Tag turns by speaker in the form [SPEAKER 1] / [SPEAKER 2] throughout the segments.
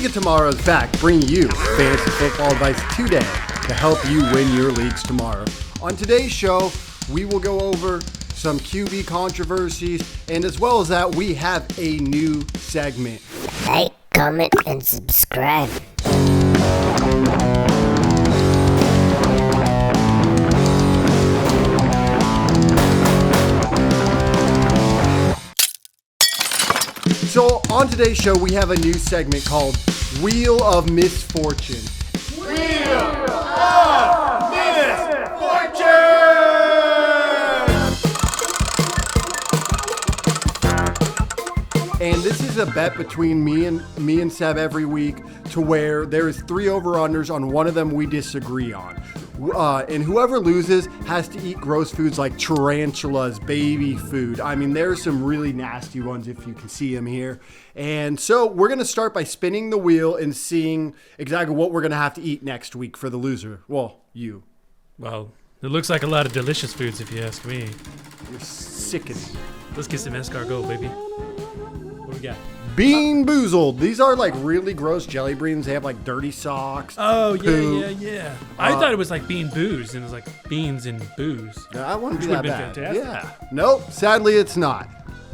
[SPEAKER 1] League of Tomorrow is back, bringing you fantasy football advice today to help you win your leagues tomorrow. On today's show, we will go over some QB controversies, and as well as that, we have a new segment.
[SPEAKER 2] Like, comment, and subscribe.
[SPEAKER 1] So on today's show, we have a new segment called Wheel of Misfortune.
[SPEAKER 3] Wheel of Misfortune!
[SPEAKER 1] And this is a bet between me and Seb every week, to where there is 3 over-unders. On one of them we disagree on. And whoever loses has to eat gross foods like tarantulas, baby food. I mean, there's some really nasty ones if you can see them here. And so we're going to start by spinning the wheel and seeing exactly what we're going to have to eat next week for the loser. Well, you.
[SPEAKER 4] Well, it looks like a lot of delicious foods if you ask me.
[SPEAKER 1] You're sickening.
[SPEAKER 4] Let's get some escargot, baby. What do we got?
[SPEAKER 1] Bean Boozled. These are like really gross jelly beans. They have like dirty socks.
[SPEAKER 4] Oh,
[SPEAKER 1] poo.
[SPEAKER 4] yeah. I thought it was like bean booze, and it was like beans and booze.
[SPEAKER 1] I wouldn't be
[SPEAKER 4] Which
[SPEAKER 1] that
[SPEAKER 4] would've
[SPEAKER 1] bad.
[SPEAKER 4] been fantastic.
[SPEAKER 1] Yeah. Nope. Sadly, it's not.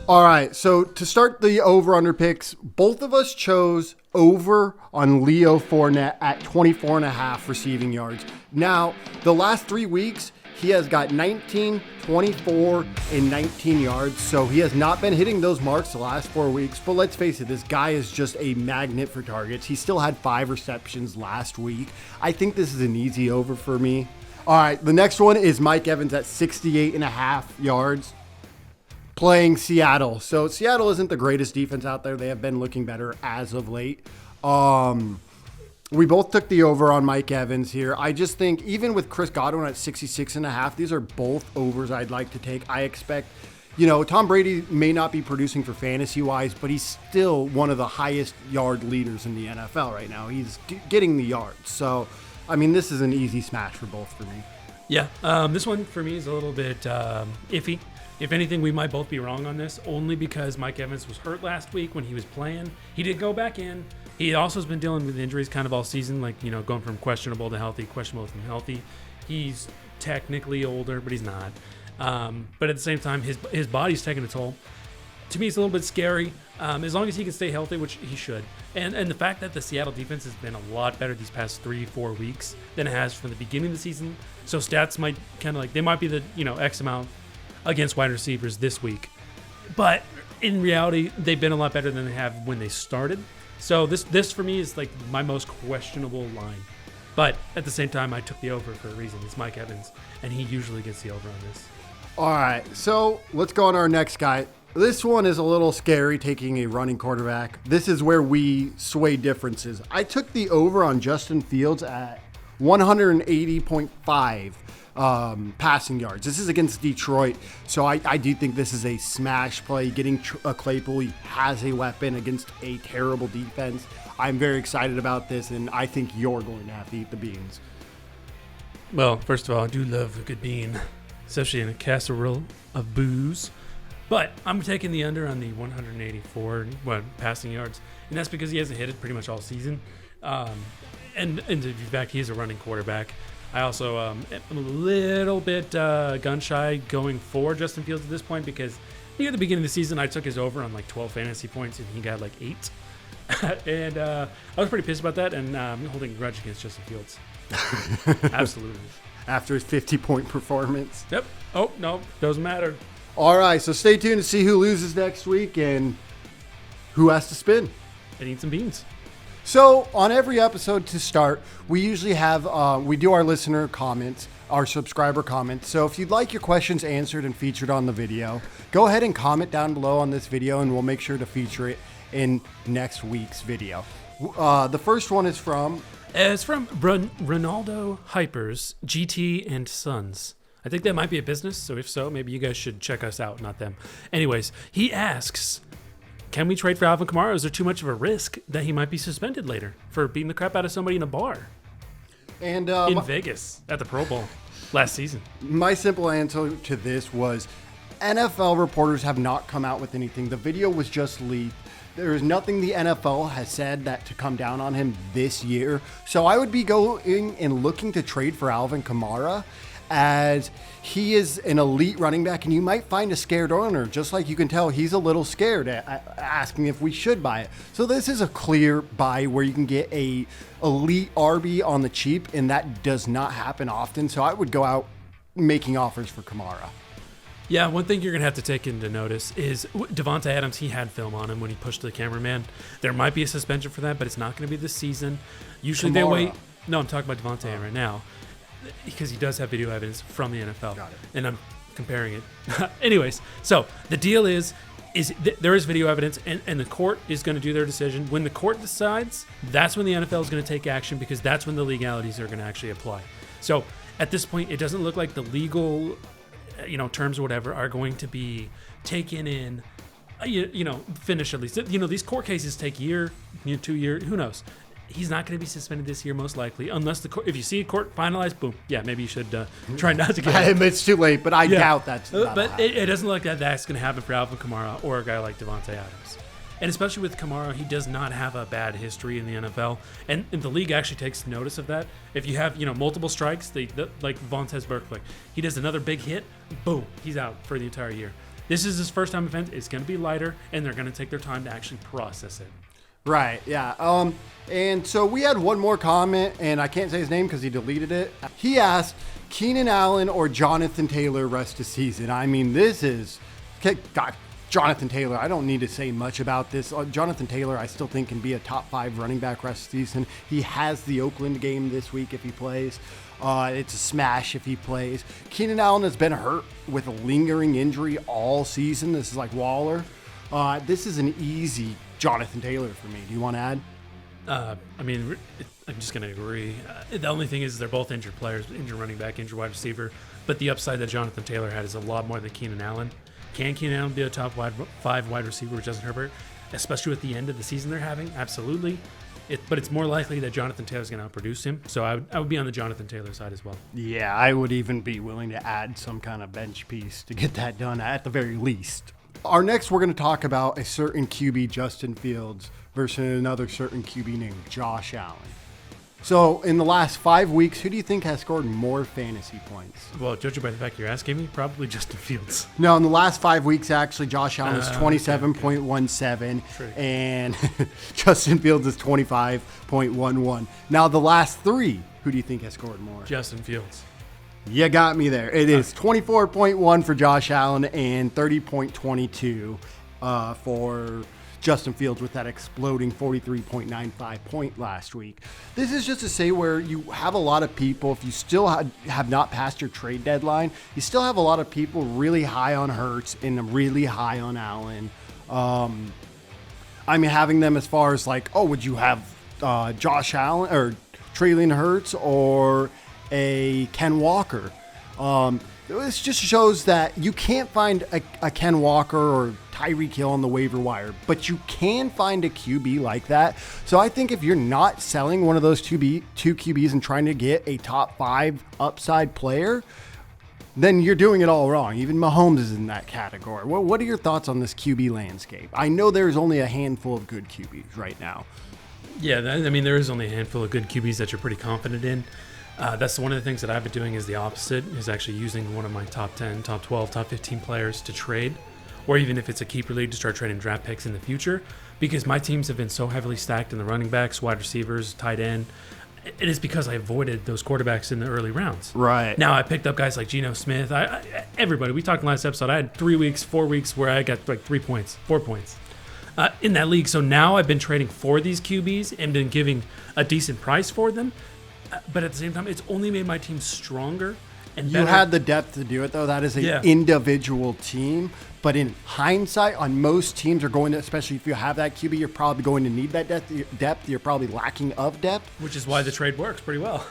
[SPEAKER 1] All right. So to start the over-under picks, both of us chose over on Leo Fournette at 24.5 receiving yards. Now, the last 3 weeks, he has got 19, 24, and 19 yards. So he has not been hitting those marks the last 4 weeks. But let's face it, this guy is just a magnet for targets. He still had 5 receptions last week. I think this is an easy over for me. All right, the next one is Mike Evans at 68.5 yards playing Seattle. So Seattle isn't the greatest defense out there. They have been looking better as of late. We both took the over on Mike Evans here. I just think even with Chris Godwin at 66.5, these are both overs I'd like to take. I expect, Tom Brady may not be producing for fantasy-wise, but he's still one of the highest yard leaders in the NFL right now. He's getting the yards. So, I mean, this is an easy smash for both for me.
[SPEAKER 4] Yeah, this one for me is a little bit iffy. If anything, we might both be wrong on this, only because Mike Evans was hurt last week when he was playing. He did go back in. He also has been dealing with injuries kind of all season, like, going from questionable to healthy, questionable to healthy. He's technically older, but he's not. But at the same time, his body's taking a toll. To me, it's a little bit scary, as long as he can stay healthy, which he should. And the fact that the Seattle defense has been a lot better these past 3-4 weeks than it has from the beginning of the season. So stats might kind of they might be the, X amount against wide receivers this week. But in reality, they've been a lot better than they have when they started. So this for me is like my most questionable line. But at the same time, I took the over for a reason. It's Mike Evans, and he usually gets the over on this.
[SPEAKER 1] All right, so let's go on to our next guy. This one is a little scary, taking a running quarterback. This is where we sway differences. I took the over on Justin Fields at 180.5 passing yards. This is against Detroit, so I do think this is a smash play. Getting Claypool, he has a weapon against a terrible defense. I'm very excited about this, and I think you're going to have to eat the beans.
[SPEAKER 4] Well, first of all, I do love a good bean, especially in a casserole of booze. But I'm taking the under on the 184 passing yards, and that's because he hasn't hit it pretty much all season. And in fact, he's a running quarterback. I also am a little bit gun shy going for Justin Fields at this point, because near the beginning of the season, I took his over on like 12 fantasy points, and he got like 8. And I was pretty pissed about that, and I'm holding a grudge against Justin Fields. Absolutely.
[SPEAKER 1] After his 50-point performance.
[SPEAKER 4] Yep. Oh, no, doesn't matter.
[SPEAKER 1] All right, so stay tuned to see who loses next week and who has to spin.
[SPEAKER 4] And eat some beans.
[SPEAKER 1] So on every episode to start, we usually have, we do our listener comments, our subscriber comments. So if you'd like your questions answered and featured on the video, go ahead and comment down below on this video, and we'll make sure to feature it in next week's video. The first one is from...
[SPEAKER 4] It's from Ronaldo Hypers, GT and Sons. I think that might be a business, so if so, maybe you guys should check us out, not them. Anyways, he asks... Can we trade for Alvin Kamara? Is there too much of a risk that he might be suspended later for beating the crap out of somebody in a bar?
[SPEAKER 1] And
[SPEAKER 4] in Vegas at the Pro Bowl last season.
[SPEAKER 1] My simple answer to this was NFL reporters have not come out with anything. The video was just leaked. There's nothing the NFL has said that to come down on him this year. So I would be going and looking to trade for Alvin Kamara, as he is an elite running back, and you might find a scared owner, just like you can tell he's a little scared at asking if we should buy it. So this is a clear buy where you can get a elite RB on the cheap, and that does not happen often. So I would go out making offers for Kamara.
[SPEAKER 4] Yeah, one thing you're going to have to take into notice is Devontae Adams, he had film on him when he pushed the cameraman. There might be a suspension for that, but it's not going to be this season. Usually they wait. No, I'm talking about Devontae right now, because he does have video evidence from the NFL.
[SPEAKER 1] Got it.
[SPEAKER 4] And I'm comparing it. Anyways, so the deal is there is video evidence, and the court is going to do their decision. When the court decides, that's when the NFL is going to take action, because that's when the legalities are going to actually apply. So at this point, it doesn't look like the legal terms or whatever are going to be taken in, finish at least. These court cases take a year, 2 years, who knows? He's not going to be suspended this year, most likely, unless if you see a court finalized, boom, yeah, maybe you should try not to get it.
[SPEAKER 1] It's too late, but I doubt that's
[SPEAKER 4] But it doesn't look like that's going to happen for Alvin Kamara or a guy like Devontae Adams. And especially with Kamara, he does not have a bad history in the NFL, and the league actually takes notice of that. If you have multiple strikes, like Vontaze Burfict, he does another big hit, boom, he's out for the entire year. This is his first time event. It's going to be lighter, and they're going to take their time to actually process it.
[SPEAKER 1] Right, yeah. And so we had one more comment, and I can't say his name because he deleted it. He asked, Keenan Allen or Jonathan Taylor rest of season? I mean, this is... God, Jonathan Taylor, I don't need to say much about this. Jonathan Taylor, I still think, can be a top 5 running back rest of season. He has the Oakland game this week if he plays. It's a smash if he plays. Keenan Allen has been hurt with a lingering injury all season. This is like Waller. This is an easy Jonathan Taylor for me. Do you want to add?
[SPEAKER 4] I'm just going to agree. The only thing is they're both injured players, injured running back, injured wide receiver. But the upside that Jonathan Taylor had is a lot more than Keenan Allen. Can Keenan Allen be a top 5 wide receiver with Justin Herbert, especially with the end of the season they're having? Absolutely. But it's more likely that Jonathan Taylor's going to outproduce him. So I would be on the Jonathan Taylor side as well.
[SPEAKER 1] Yeah, I would even be willing to add some kind of bench piece to get that done at the very least. Our next, we're going to talk about a certain QB, Justin Fields, versus another certain QB named Josh Allen. So in the last 5 weeks, who do you think has scored more fantasy points?
[SPEAKER 4] Well, judging by the fact you're asking me, probably Justin Fields.
[SPEAKER 1] No, in the last 5 weeks, actually, Josh Allen is 27.17, and Justin Fields is 25.11. Now, the last 3, who do you think has scored more?
[SPEAKER 4] Justin Fields.
[SPEAKER 1] You got me there. It is 24.1 for Josh Allen and 30.22 for Justin Fields, with that exploding 43.95 point last week. This is just to say where you have a lot of people, if you still have not passed your trade deadline, you still have a lot of people really high on Hurts and really high on Allen. Having them as far as like, would you have Josh Allen or Traylon Hurts or a Ken Walker? This just shows that you can't find a Ken Walker or Tyreek Hill on the waiver wire, but you can find a QB like that. So I think if you're not selling one of those two QBs and trying to get a top 5 upside player, then you're doing it all wrong. Even Mahomes is in that category. What are your thoughts on this QB landscape? I know there's only a handful of good QBs right now.
[SPEAKER 4] Yeah, there is only a handful of good QBs that you're pretty confident in. That's one of the things that I've been doing is the opposite, is actually using one of my top 10, top 12, top 15 players to trade, or even if it's a keeper league, to start trading draft picks in the future, because my teams have been so heavily stacked in the running backs, wide receivers, tight end. It is because I avoided those quarterbacks in the early rounds.
[SPEAKER 1] Right.
[SPEAKER 4] Now I picked up guys like Geno Smith. Everybody, we talked in the last episode, I had 3 weeks, 4 weeks where I got like 3 points, 4 points. In that league. So now I've been trading for these QBs and been giving a decent price for them. But at the same time, it's only made my team stronger and better.
[SPEAKER 1] You had the depth to do it, though. That is an individual team. But in hindsight, on most teams are going to, especially if you have that QB, you're probably going to need that depth. You're probably lacking of depth.
[SPEAKER 4] Which is why the trade works pretty well.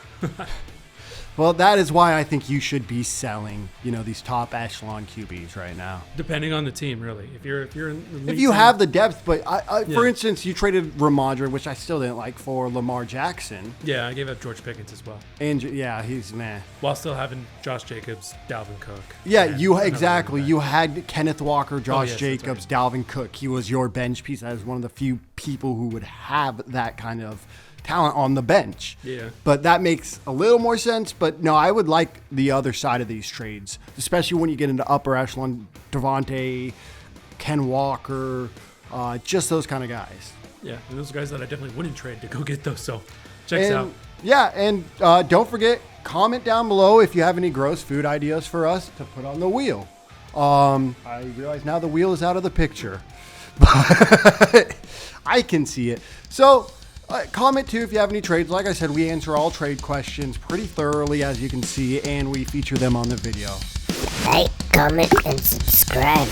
[SPEAKER 1] Well, that is why I think you should be selling, these top echelon QBs right now.
[SPEAKER 4] Depending on the team, really. If you're in the league
[SPEAKER 1] If you
[SPEAKER 4] team-
[SPEAKER 1] have the depth, but
[SPEAKER 4] Yeah.
[SPEAKER 1] for instance, you traded Ramondre, which I still didn't like, for Lamar Jackson.
[SPEAKER 4] Yeah, I gave up George Pickens as well.
[SPEAKER 1] And yeah, he's meh.
[SPEAKER 4] While still having Josh Jacobs, Dalvin Cook.
[SPEAKER 1] Yeah,
[SPEAKER 4] and
[SPEAKER 1] you
[SPEAKER 4] another
[SPEAKER 1] exactly.
[SPEAKER 4] running back.
[SPEAKER 1] You had Kenneth Walker, Josh
[SPEAKER 4] yes, that's
[SPEAKER 1] Jacobs, Dalvin Cook. He was your bench piece. That was one of the few people who would have that kind of talent on the bench.
[SPEAKER 4] Yeah.
[SPEAKER 1] But that makes a little more sense. But no, I would like the other side of these trades, especially when you get into upper echelon, Devontae, Ken Walker, just those kind of guys.
[SPEAKER 4] Yeah, and those are guys that I definitely wouldn't trade to go get those. So check us out.
[SPEAKER 1] Yeah, and don't forget, comment down below if you have any gross food ideas for us to put on the wheel. I realize now the wheel is out of the picture, but I can see it. So comment too if you have any trades. Like I said, we answer all trade questions pretty thoroughly, as you can see, and we feature them on the video.
[SPEAKER 2] Like, comment, and subscribe.